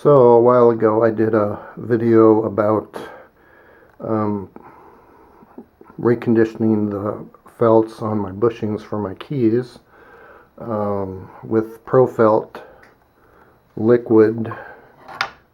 So a while ago I did a video about reconditioning the felts on my bushings for my keys with Pro Felt liquid,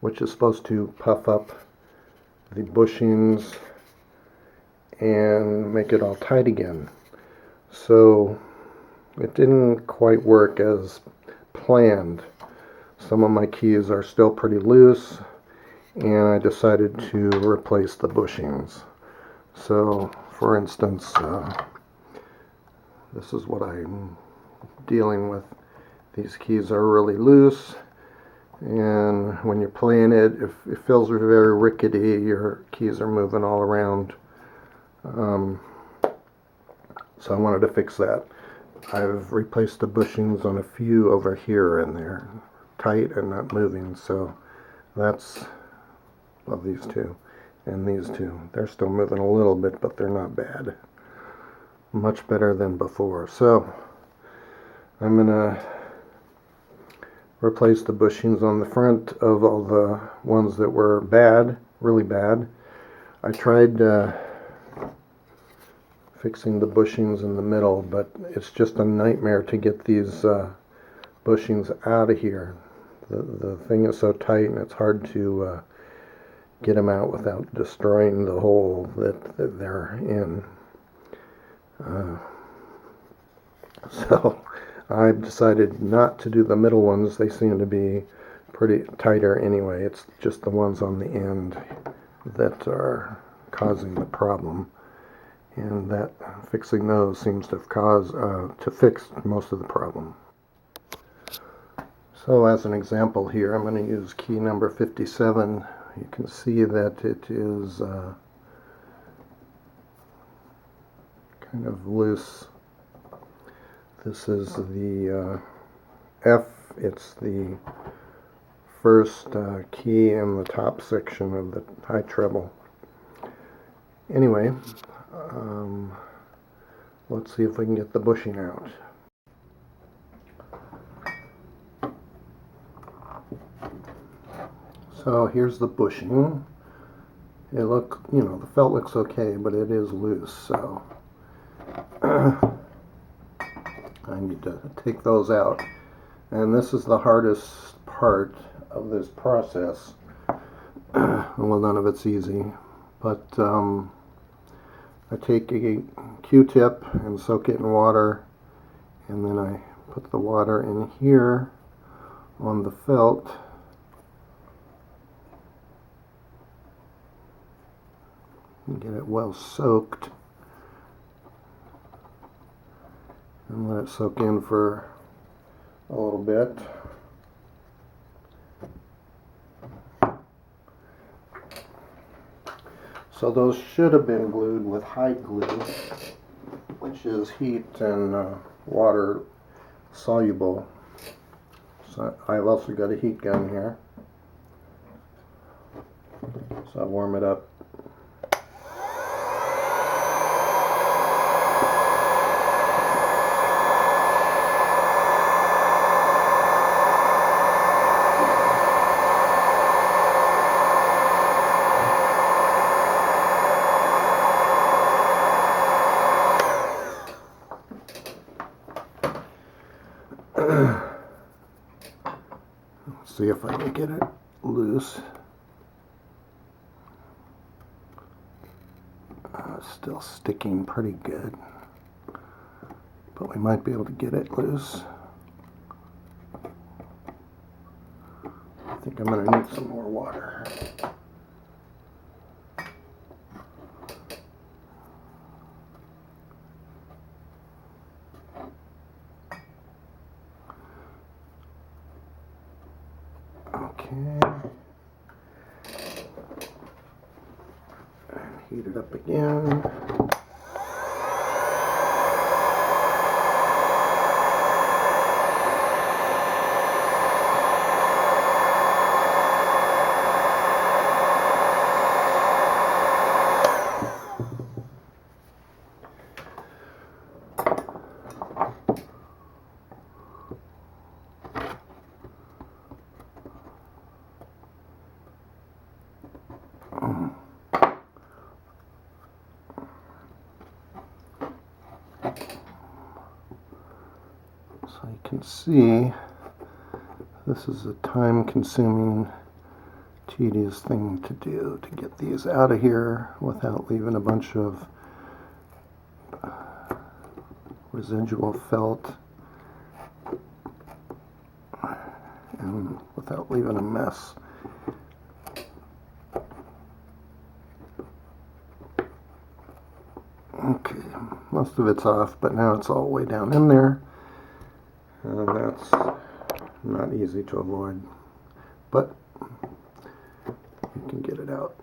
which is supposed to puff up the bushings and make it all tight again. So it didn't quite work as planned. Some of my keys are still pretty loose, and I decided to replace the bushings. So, for instance, this is what I'm dealing with. These keys are really loose, and when you're playing it, if it feels very rickety, your keys are moving all around. So I wanted to fix that. I've replaced the bushings on a few over here, and they're tight and not moving. So that's, well, these two and these two. They're still moving a little bit, but they're not bad. Much better than before. So I'm gonna replace the bushings on the front of all the ones that were bad, really bad. I tried fixing the bushings in the middle, but it's just a nightmare to get these bushings out of here. The thing is so tight, and it's hard to get them out without destroying the hole that they're in. So I've decided not to do the middle ones. They seem to be pretty tighter anyway. It's just the ones on the end that are causing the problem, and that fixing those seems to have caused to fix most of the problem. So as an example here, I'm going to use key number 57. You can see that it is kind of loose. This is the F. It's the first key in the top section of the high treble. Anyway, let's see if we can get the bushing out. So here's the bushing. The felt looks okay, but it is loose, so I need to take those out. And this is the hardest part of this process. Well, none of it's easy, but I take a Q-tip and soak it in water, and then I put the water in here on the felt. Get it well soaked and let it soak in for a little bit. So those should have been glued with hide glue, which is heat and water soluble. So I've also got a heat gun here, so I warm it up. See if I can get it loose. Still sticking pretty good, but we might be able to get it loose. I think I'm going to need some more water. Okay. And heat it up again. So you can see this is a time-consuming, tedious thing to do, to get these out of here without leaving a bunch of residual felt and without leaving a mess. Okay, most of it's off, but now it's all the way down in there, and that's not easy to avoid, but you can get it out.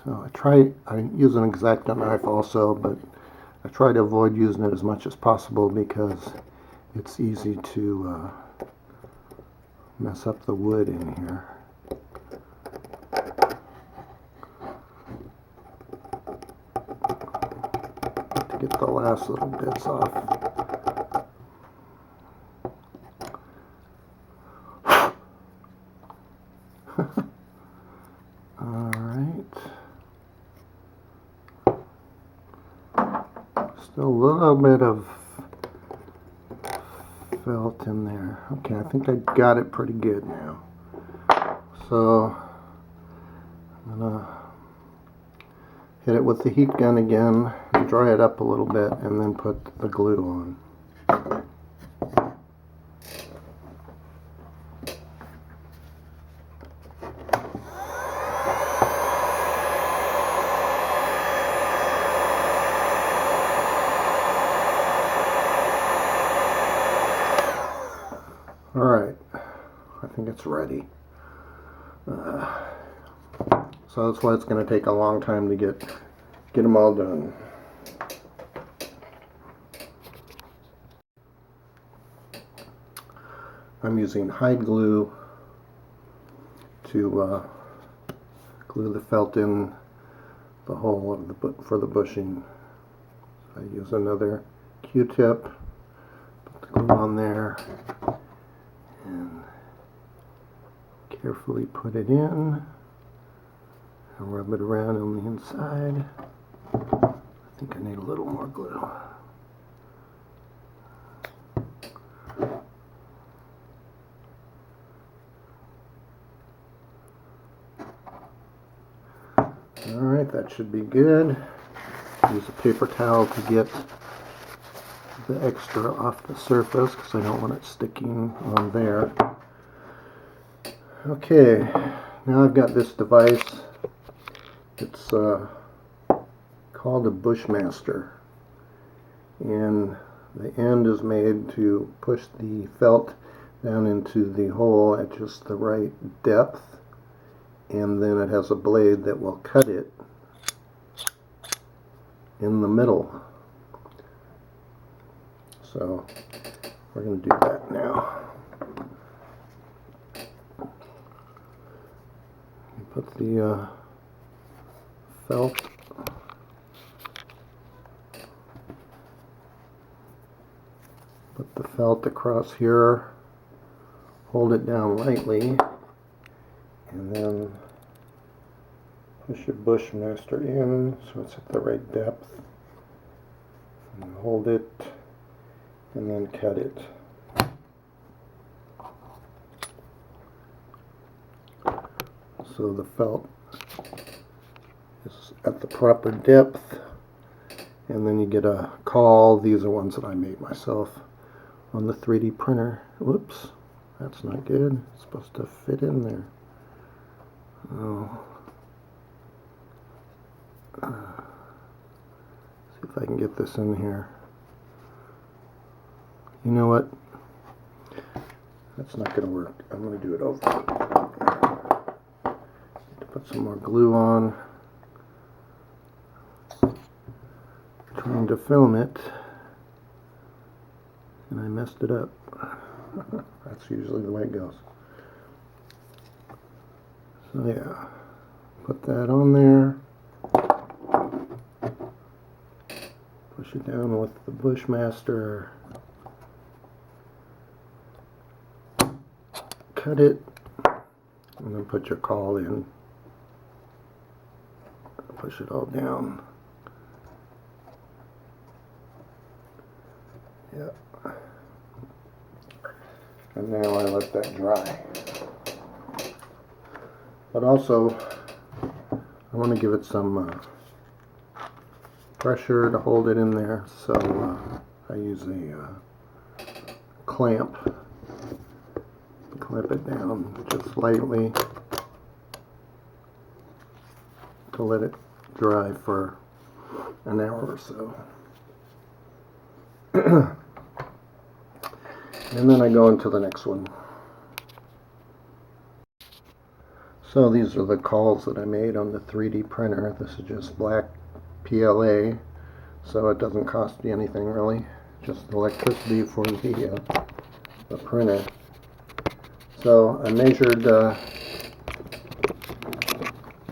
So I use an X-Acto knife also, but I try to avoid using it as much as possible because it's easy to mess up the wood in here. To get the last little bits off. Still a little bit of felt in there. Okay, I think I got it pretty good now. So I'm gonna hit it with the heat gun again, dry it up a little bit, and then put the glue on. Alright, I think it's ready. So that's why it's going to take a long time to get them all done. I'm using hide glue to glue the felt in the hole of for the bushing. I use another Q-tip, put the glue on there, and carefully put it in and rub it around on the inside. I think I need a little more glue. Alright, that should be good. Use a paper towel to get the extra off the surface because I don't want it sticking on there. Okay, now I've got this device. It's called a Bushmaster, and the end is made to push the felt down into the hole at just the right depth, and then it has a blade that will cut it in the middle. So we're going to do that now. Put the felt across here, hold it down lightly, and then push your Bushmaster in so it's at the right depth, and hold it, and then cut it. So the felt is at the proper depth, and then you get a caul. These are ones that I made myself on the 3D printer. Whoops, that's not good. It's supposed to fit in there. Oh. See if I can get this in here. You know what? That's not going to work. I'm going to do it over. Put some more glue on. Trying to film it, and I messed it up. That's usually the way it goes. So yeah, put that on there. Push it down with the Bushmaster. Cut it, and then put your caul in. Push it all down. Yep. And now I let that dry. But also, I want to give it some pressure to hold it in there, so I use a clamp. Clamp it down just lightly to let it dry for an hour or so. And then I go into the next one. So these are the cauls that I made on the 3D printer. This is just black PLA, so it doesn't cost you anything really, just electricity for the printer. So I measured the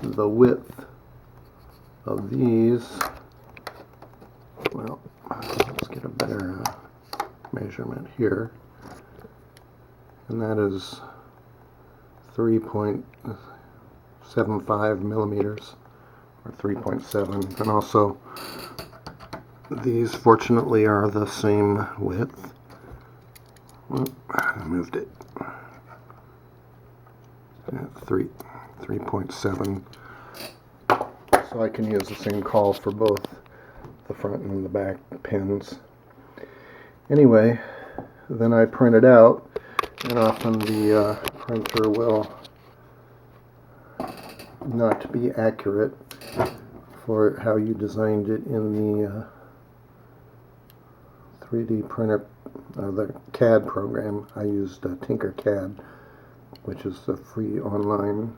width of these. Well, let's get a better measurement here, and that is 3.75 millimeters, or 3.7, and also these fortunately are the same width. Well, I moved it. 3.7, so I can use the same caul for both the front and the back pins. Anyway, then I print it out, and often the printer will not be accurate for how you designed it in the 3D printer, the CAD program. I used Tinkercad, which is a free online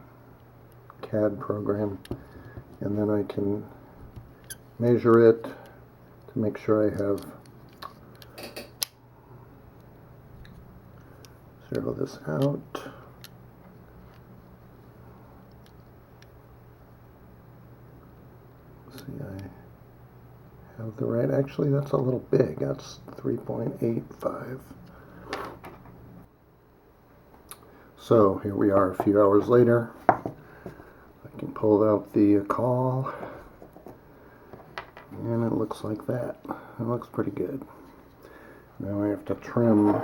CAD program, and then I can measure it to make sure I have, zero this out, let's see, I have the right, actually that's a little big, that's 3.85. So here we are a few hours later. I can pull out the caul, and it looks like that. It looks pretty good. Now I have to trim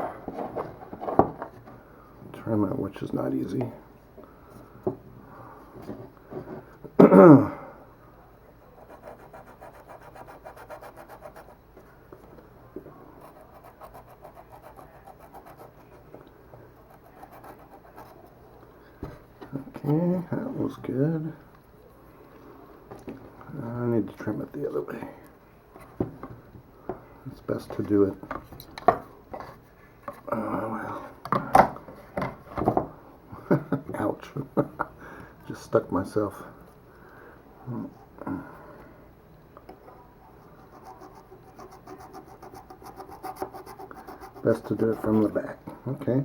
it, which is not easy. Okay, that was good. I need to trim it the other way. It's best to do it. Well. Ouch. Just stuck myself. Best to do it from the back. Okay.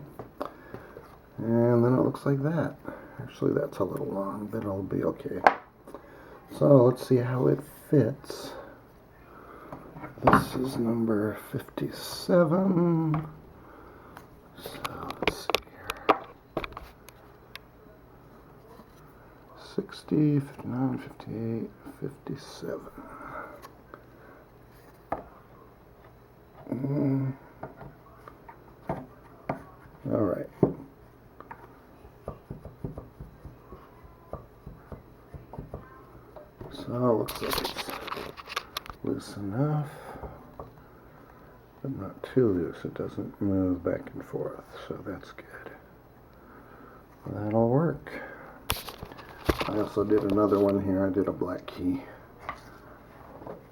And then it looks like that. Actually, that's a little long, but it'll be okay. So let's see how it fits. This is number 57. So let's see here. 60, 59, 58, 57. All right. So it looks like it's loose enough, but not too loose. It doesn't move back and forth, so that's good. That'll work. I also did another one here. I did a black key.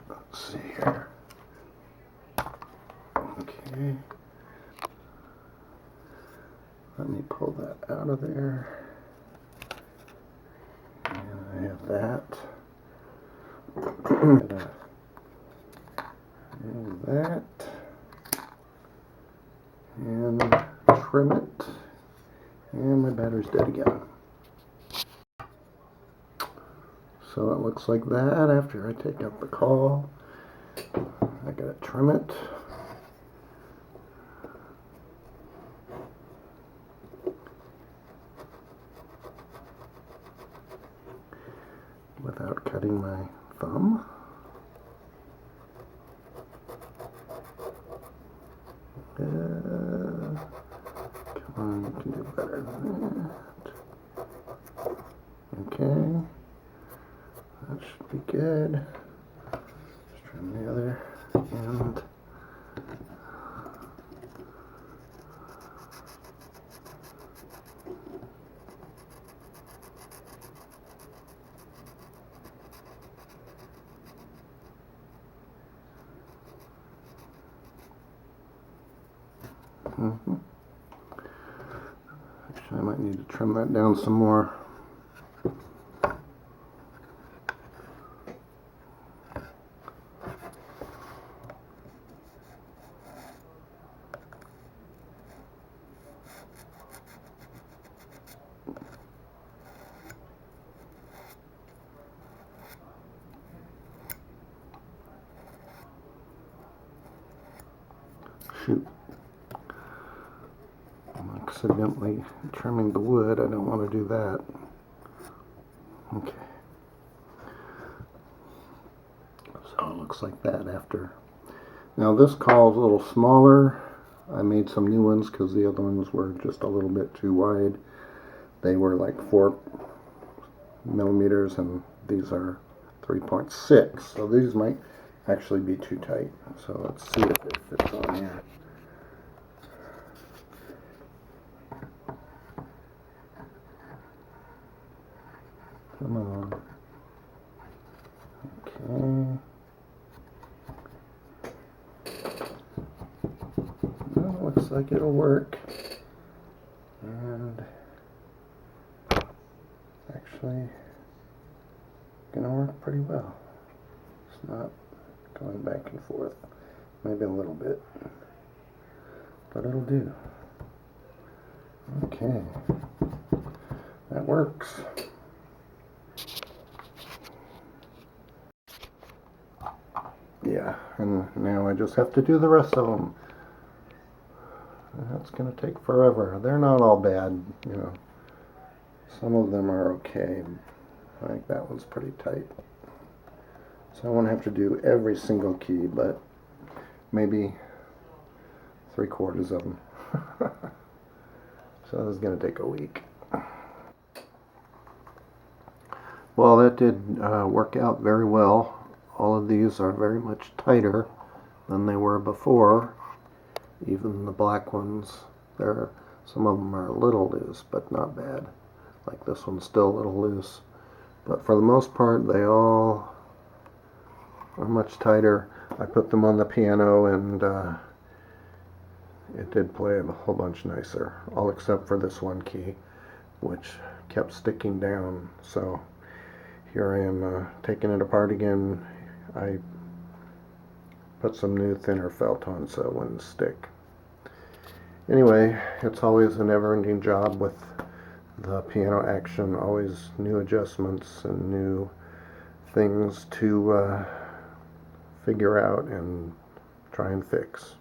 Let's see here. Okay. Let me pull that out of there. And I have that. And that. And trim it. And my battery's dead again. So it looks like that after I take out the caul. I gotta trim it. Without cutting my thumb. Come on, you can do better than that. Okay, that should be good. Let's trim the other end. Actually, I might need to trim that down some more. Shoot. I'm accidentally trimming the wood. I don't want to do that. Okay. So it looks like that after. Now this call is a little smaller. I made some new ones because the other ones were just a little bit too wide. They were like 4 millimeters and these are 3.6. So these might actually be too tight. So let's see if it fits on here. Come on. Okay. Well, looks like it'll work. And actually gonna work pretty well. It's not going back and forth. Maybe a little bit. But it'll do. Okay. That works. Yeah, and now I just have to do the rest of them. That's going to take forever. They're not all bad, you know. Some of them are okay. I think that one's pretty tight. So I won't have to do every single key, but maybe 3/4 of them. So this is going to take a week. Well, that did work out very well. All of these are very much tighter than they were before. Even the black ones, some of them are a little loose, but not bad. Like this one's still a little loose. But for the most part, they all are much tighter. I put them on the piano and it did play a whole bunch nicer. All except for this one key, which kept sticking down. So here I am taking it apart again. I put some new thinner felt on so it wouldn't stick. Anyway, it's always a never-ending job with the piano action. Always new adjustments and new things to figure out and try and fix.